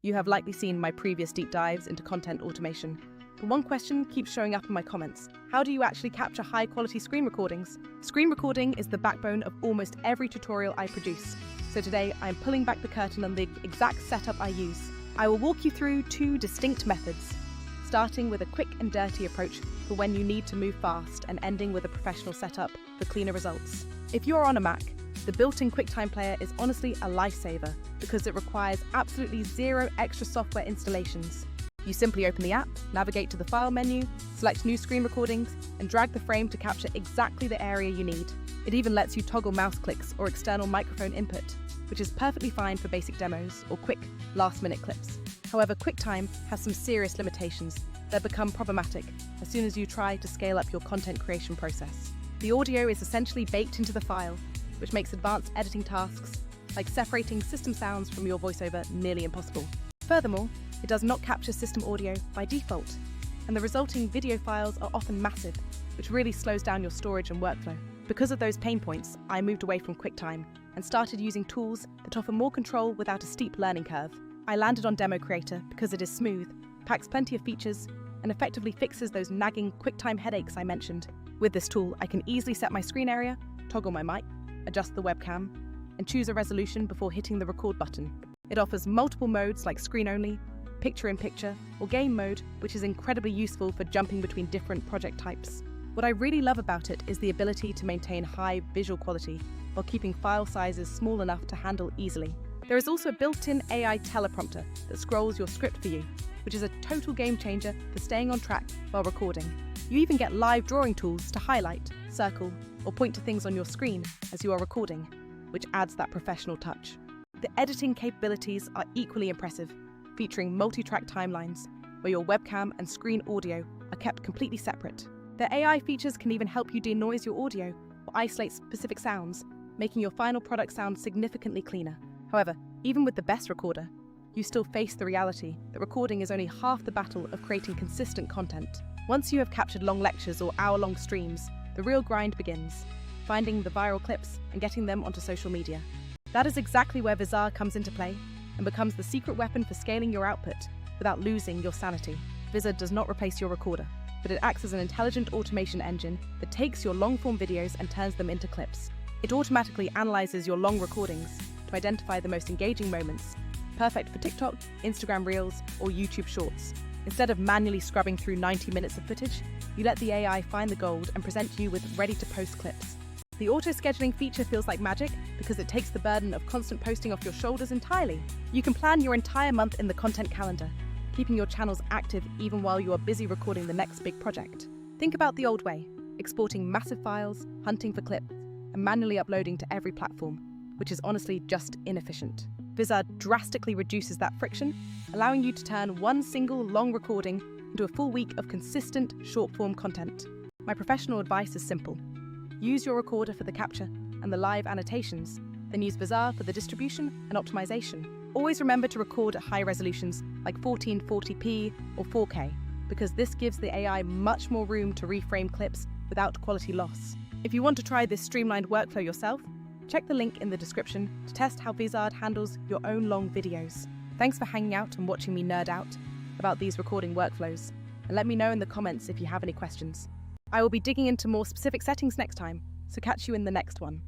You have likely seen my previous deep dives into content automation, but one question keeps showing up in my comments. How do you actually capture high-quality screen recordings? Screen recording is the backbone of almost every tutorial I produce, so today I'm pulling back the curtain on the exact setup I use. I will walk you through two distinct methods, starting with a quick and dirty approach for when you need to move fast and ending with a professional setup for cleaner results. If you're on a Mac, the built-in QuickTime player is honestly a lifesaver because it requires absolutely zero extra software installations. You simply open the app, navigate to the File menu, select New Screen Recordings, and drag the frame to capture exactly the area you need. It even lets you toggle mouse clicks or external microphone input, which is perfectly fine for basic demos or quick, last-minute clips. However, QuickTime has some serious limitations that become problematic as soon as you try to scale up your content creation process. The audio is essentially baked into the file, which makes advanced editing tasks, like separating system sounds from your voiceover, nearly impossible. Furthermore, it does not capture system audio by default, and the resulting video files are often massive, which really slows down your storage and workflow. Because of those pain points, I moved away from QuickTime and started using tools that offer more control without a steep learning curve. I landed on DemoCreator because it is smooth, packs plenty of features, and effectively fixes those nagging QuickTime headaches I mentioned. With this tool, I can easily set my screen area, toggle my mic, adjust the webcam, and choose a resolution before hitting the record button. It offers multiple modes like screen-only, picture-in-picture, or game mode, which is incredibly useful for jumping between different project types. What I really love about it is the ability to maintain high visual quality while keeping file sizes small enough to handle easily. There is also a built-in AI teleprompter that scrolls your script for you, which is a total game changer for staying on track while recording. You even get live drawing tools to highlight, circle, or point to things on your screen as you are recording, which adds that professional touch. The editing capabilities are equally impressive, featuring multi-track timelines, where your webcam and screen audio are kept completely separate. The AI features can even help you denoise your audio or isolate specific sounds, making your final product sound significantly cleaner. However, even with the best recorder, you still face the reality that recording is only half the battle of creating consistent content. Once you have captured long lectures or hour-long streams, the real grind begins, finding the viral clips and getting them onto social media. That is exactly where Vizard comes into play and becomes the secret weapon for scaling your output without losing your sanity. Vizard does not replace your recorder, but it acts as an intelligent automation engine that takes your long-form videos and turns them into clips. It automatically analyzes your long recordings to identify the most engaging moments, perfect for TikTok, Instagram Reels, or YouTube Shorts. Instead of manually scrubbing through 90 minutes of footage, you let the AI find the gold and present you with ready-to-post clips. The auto-scheduling feature feels like magic because it takes the burden of constant posting off your shoulders entirely. You can plan your entire month in the content calendar, keeping your channels active even while you are busy recording the next big project. Think about the old way, exporting massive files, hunting for clips, and manually uploading to every platform, which is honestly just inefficient. Vizard drastically reduces that friction, allowing you to turn one single long recording into a full week of consistent short-form content. My professional advice is simple. Use your recorder for the capture and the live annotations, then use Vizard for the distribution and optimization. Always remember to record at high resolutions like 1440p or 4K, because this gives the AI much more room to reframe clips without quality loss. If you want to try this streamlined workflow yourself, check the link in the description to test how Vizard handles your own long videos. Thanks for hanging out and watching me nerd out about these recording workflows, and let me know in the comments if you have any questions. I will be digging into more specific settings next time, so catch you in the next one.